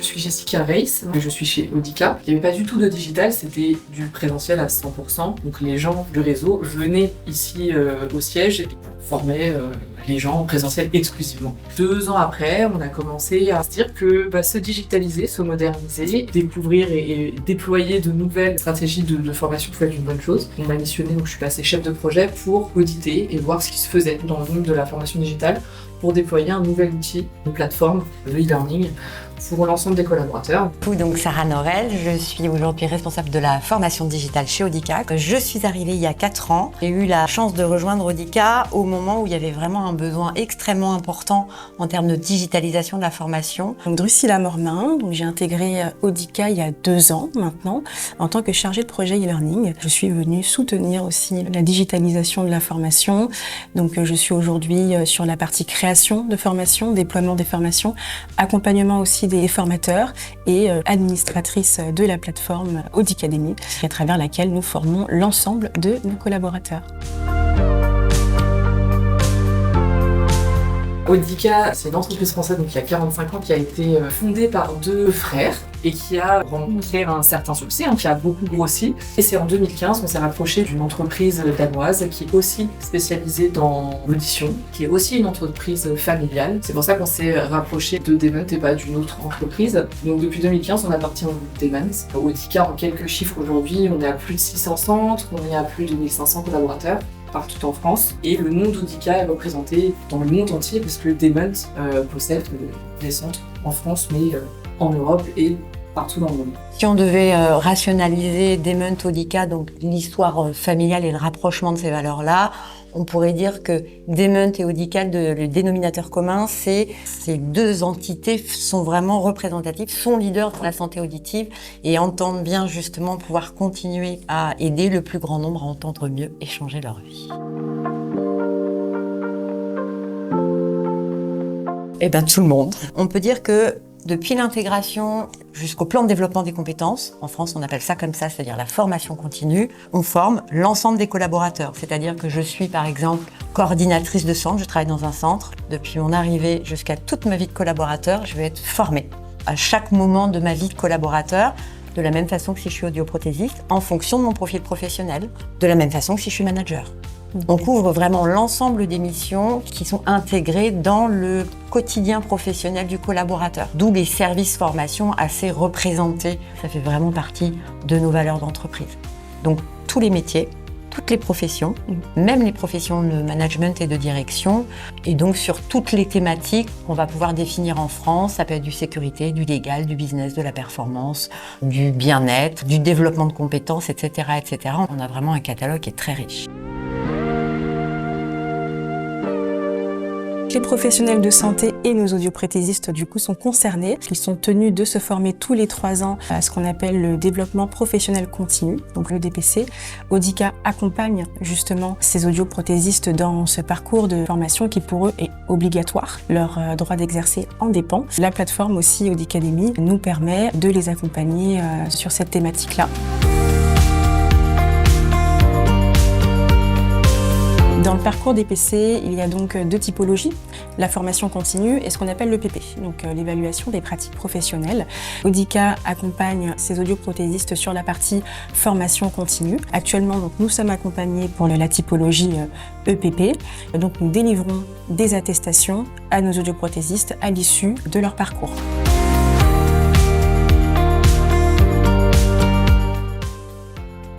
suis Jessica Reiss, je suis chez Audica. Il n'y avait pas du tout de digital, c'était du présentiel à 100%. Donc les gens du réseau venaient ici au siège et formaient les gens en présentiel exclusivement. 2 ans après, on a commencé à se dire que se digitaliser, se moderniser, découvrir et déployer de nouvelles stratégies de formation pouvait être une bonne chose. On m'a missionné, donc je suis passée chef de projet pour auditer et voir ce qui se faisait dans le monde de la formation digitale pour déployer un nouvel outil, une plateforme de e-learning pour l'ensemble des collaborateurs. Donc Sarah Norel, je suis aujourd'hui responsable de la formation digitale chez Audica. Je suis arrivée il y a 4 ans. J'ai eu la chance de rejoindre Audica au moment où il y avait vraiment un besoin extrêmement important en termes de digitalisation de la formation. Donc Drusilla Mormin, j'ai intégré Audica il y a 2 ans maintenant en tant que chargée de projet e-learning. Je suis venue soutenir aussi la digitalisation de la formation. Donc je suis aujourd'hui sur la partie création de formation, déploiement des formations, accompagnement aussi des formateurs et administratrice de la plateforme Audicademy, à travers laquelle nous formons l'ensemble de nos collaborateurs. Audica, c'est une entreprise française donc il y a 45 ans qui a été fondée par 2 frères et qui a rencontré un certain succès, qui a beaucoup grossi. Et c'est en 2015 qu'on s'est rapproché d'une entreprise danoise qui est aussi spécialisée dans l'audition, qui est aussi une entreprise familiale. C'est pour ça qu'on s'est rapproché de Demant et pas d'une autre entreprise. Donc depuis 2015, on appartient au groupe Demant. Audica, en quelques chiffres aujourd'hui, on est à plus de 600 centres, on est à plus de 1500 collaborateurs partout en France, et le nom d'Audica est représenté dans le monde entier parce que Demant possède des centres en France, mais en Europe et partout dans le monde. Si on devait rationaliser Demant, Audica, donc l'histoire familiale et le rapprochement de ces valeurs-là, on pourrait dire que Demant et Audica, le dénominateur commun, c'est ces 2 entités sont vraiment représentatives, sont leaders dans la santé auditive et entendent bien justement pouvoir continuer à aider le plus grand nombre à entendre mieux et changer leur vie. Eh bien, tout le monde. On peut dire que depuis l'intégration jusqu'au plan de développement des compétences, en France on appelle ça comme ça, c'est-à-dire la formation continue, on forme l'ensemble des collaborateurs. C'est-à-dire que je suis par exemple coordinatrice de centre, je travaille dans un centre. Depuis mon arrivée jusqu'à toute ma vie de collaborateur, je vais être formée à chaque moment de ma vie de collaborateur, de la même façon que si je suis audioprothésiste, en fonction de mon profil professionnel, de la même façon que si je suis manager. On couvre vraiment l'ensemble des missions qui sont intégrées dans le quotidien professionnel du collaborateur. D'où les services formation assez représentés. Ça fait vraiment partie de nos valeurs d'entreprise. Donc tous les métiers, toutes les professions, même les professions de management et de direction. Et donc sur toutes les thématiques qu'on va pouvoir définir en France, ça peut être du sécurité, du légal, du business, de la performance, du bien-être, du développement de compétences, etc., etc. On a vraiment un catalogue qui est très riche. Les professionnels de santé et nos audioprothésistes du coup sont concernés. Ils sont tenus de se former tous les 3 ans à ce qu'on appelle le développement professionnel continu, donc le DPC. Audica accompagne justement ces audioprothésistes dans ce parcours de formation qui pour eux est obligatoire. Leur droit d'exercer en dépend. La plateforme aussi Audicademy nous permet de les accompagner sur cette thématique-là. Dans le parcours DPC, il y a donc 2 typologies, la formation continue et ce qu'on appelle le PP, donc l'évaluation des pratiques professionnelles. Audica accompagne ses audioprothésistes sur la partie formation continue. Actuellement, donc, nous sommes accompagnés pour la typologie EPP. Donc nous délivrons des attestations à nos audioprothésistes à l'issue de leur parcours.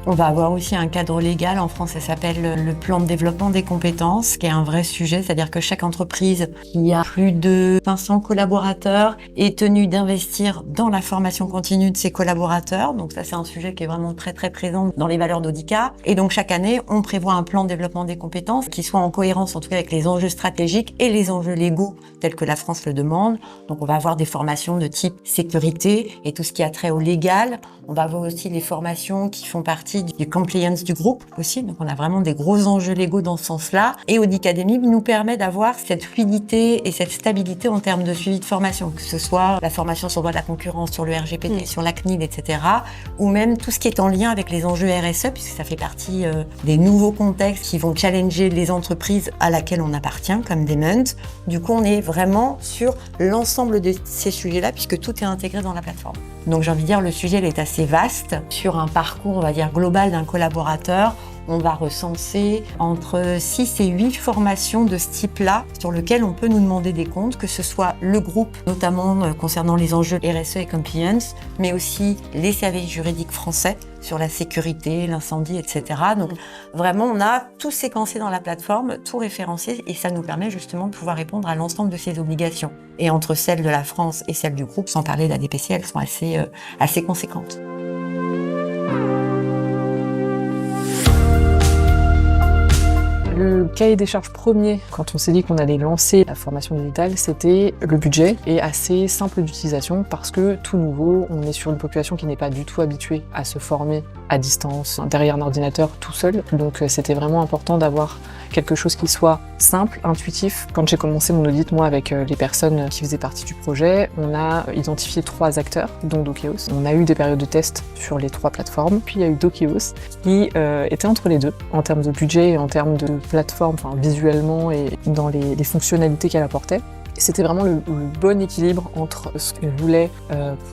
On va avoir aussi un cadre légal en France, ça s'appelle le plan de développement des compétences, qui est un vrai sujet, c'est-à-dire que chaque entreprise qui a plus de 500 collaborateurs est tenue d'investir dans la formation continue de ses collaborateurs. Donc ça, c'est un sujet qui est vraiment très très présent dans les valeurs d'Audica. Et donc chaque année, on prévoit un plan de développement des compétences qui soit en cohérence en tout cas avec les enjeux stratégiques et les enjeux légaux tels que la France le demande. Donc on va avoir des formations de type sécurité et tout ce qui a trait au légal. On va avoir aussi les formations qui font partie partie du compliance du groupe aussi. Donc, on a vraiment des gros enjeux légaux dans ce sens-là. Et Audicademy nous permet d'avoir cette fluidité et cette stabilité en termes de suivi de formation, que ce soit la formation sur le droit de la concurrence, sur le RGPD, sur la CNIL, etc. Ou même tout ce qui est en lien avec les enjeux RSE, puisque ça fait partie des nouveaux contextes qui vont challenger les entreprises à laquelle on appartient, comme Demant. Du coup, on est vraiment sur l'ensemble de ces sujets-là, puisque tout est intégré dans la plateforme. Donc, j'ai envie de dire, le sujet il est assez vaste. Sur un parcours, on va dire, global d'un collaborateur, on va recenser entre 6 et 8 formations de ce type-là sur lesquelles on peut nous demander des comptes, que ce soit le groupe, notamment concernant les enjeux RSE et compliance, mais aussi les services juridiques français sur la sécurité, l'incendie, etc. Donc vraiment, on a tout séquencé dans la plateforme, tout référencé, et ça nous permet justement de pouvoir répondre à l'ensemble de ces obligations. Et entre celles de la France et celles du groupe, sans parler de la DPC, elles sont assez conséquentes. Le cahier des charges premier, quand on s'est dit qu'on allait lancer la formation digitale, c'était le budget et assez simple d'utilisation parce que tout nouveau, on est sur une population qui n'est pas du tout habituée à se former à distance, derrière un ordinateur, tout seul. Donc c'était vraiment important d'avoir quelque chose qui soit simple, intuitif. Quand j'ai commencé mon audit, moi, avec les personnes qui faisaient partie du projet, on a identifié 3 acteurs, dont Dokeos. On a eu des périodes de test sur les 3 plateformes, puis il y a eu Dokeos qui était entre les deux, en termes de budget et en termes de plateforme, enfin visuellement et dans les fonctionnalités qu'elle apportait. C'était vraiment le bon équilibre entre ce qu'on voulait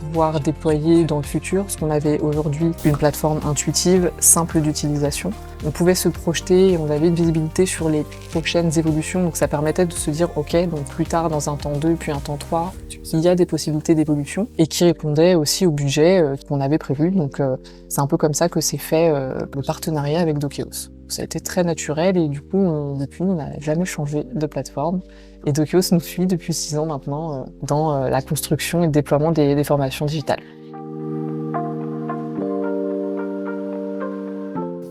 pouvoir déployer dans le futur, parce qu'on avait aujourd'hui une plateforme intuitive, simple d'utilisation. On pouvait se projeter et on avait une visibilité sur les prochaines évolutions, donc ça permettait de se dire ok, donc plus tard dans un temps 2 puis un temps 3, il y a des possibilités d'évolution et qui répondaient aussi au budget qu'on avait prévu. Donc c'est un peu comme ça que s'est fait le partenariat avec Dokeos. Ça a été très naturel et du coup, depuis, on n'a jamais changé de plateforme. Et Dokeos nous suit depuis 6 ans maintenant dans la construction et le déploiement des formations digitales.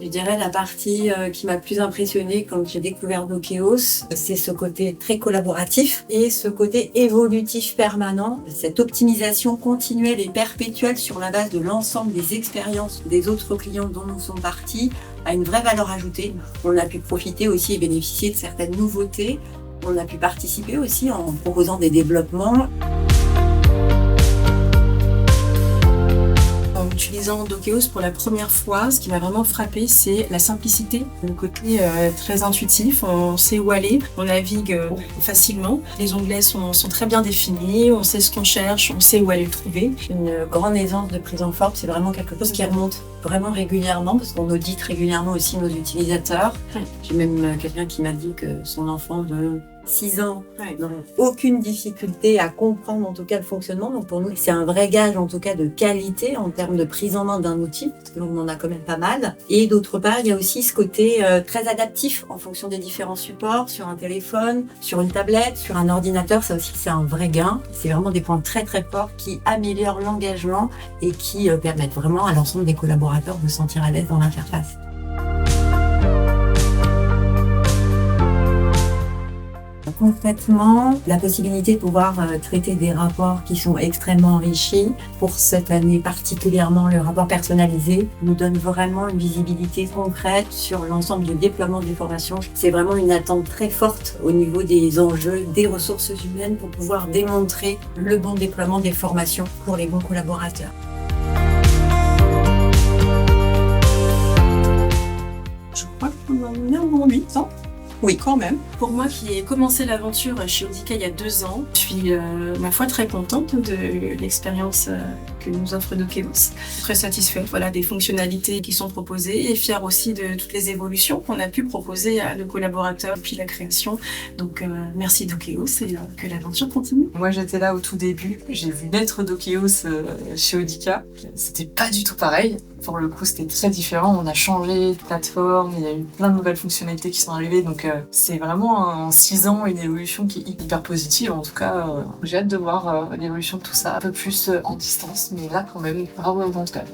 Je dirais la partie qui m'a le plus impressionnée quand j'ai découvert Dokeos, c'est ce côté très collaboratif et ce côté évolutif permanent, cette optimisation continuelle et perpétuelle sur la base de l'ensemble des expériences des autres clients dont nous sommes partis, a une vraie valeur ajoutée. On a pu profiter aussi et bénéficier de certaines nouveautés. On a pu participer aussi en proposant des développements. En utilisant Dokeos pour la première fois, ce qui m'a vraiment frappé, c'est la simplicité, le côté très intuitif. On sait où aller, on navigue facilement. Les onglets sont très bien définis, on sait ce qu'on cherche, on sait où aller le trouver. Une grande aisance de prise en forme, c'est vraiment quelque chose qui remonte vraiment régulièrement, parce qu'on audite régulièrement aussi nos utilisateurs. J'ai même quelqu'un qui m'a dit que son enfant de 6 ans n'a aucune difficulté à comprendre en tout cas le fonctionnement. Donc pour nous, c'est un vrai gage en tout cas de qualité en termes de prise en main d'un outil, parce qu'on en a quand même pas mal. Et d'autre part, il y a aussi ce côté très adaptif en fonction des différents supports, sur un téléphone, sur une tablette, sur un ordinateur. Ça aussi, c'est un vrai gain. C'est vraiment des points très très forts qui améliorent l'engagement et qui permettent vraiment à l'ensemble des collaborateurs de se sentir à l'aise dans l'interface. Concrètement, la possibilité de pouvoir traiter des rapports qui sont extrêmement enrichis. Pour cette année particulièrement, le rapport personnalisé nous donne vraiment une visibilité concrète sur l'ensemble du déploiement des formations. C'est vraiment une attente très forte au niveau des enjeux, des ressources humaines pour pouvoir démontrer le bon déploiement des formations pour les bons collaborateurs. Je crois qu'on en est en 8 ans. Oui, quand même. Pour moi qui ai commencé l'aventure chez Audica il y a 2 ans, je suis, ma foi, très contente de l'expérience que nous offre Dokeos. Très satisfaite, voilà, des fonctionnalités qui sont proposées et fière aussi de toutes les évolutions qu'on a pu proposer à nos collaborateurs depuis la création. Donc, merci Dokeos et que l'aventure continue. Moi, j'étais là au tout début. J'ai vu naître Dokeos chez Audica. C'était pas du tout pareil. Pour le coup, c'était très différent. On a changé de plateforme. Il y a eu plein de nouvelles fonctionnalités qui sont arrivées. Donc, c'est vraiment en 6 ans une évolution qui est hyper positive. En tout cas, j'ai hâte de voir l'évolution de tout ça un peu plus en distance. Mais là, quand même, bravo en tout cas.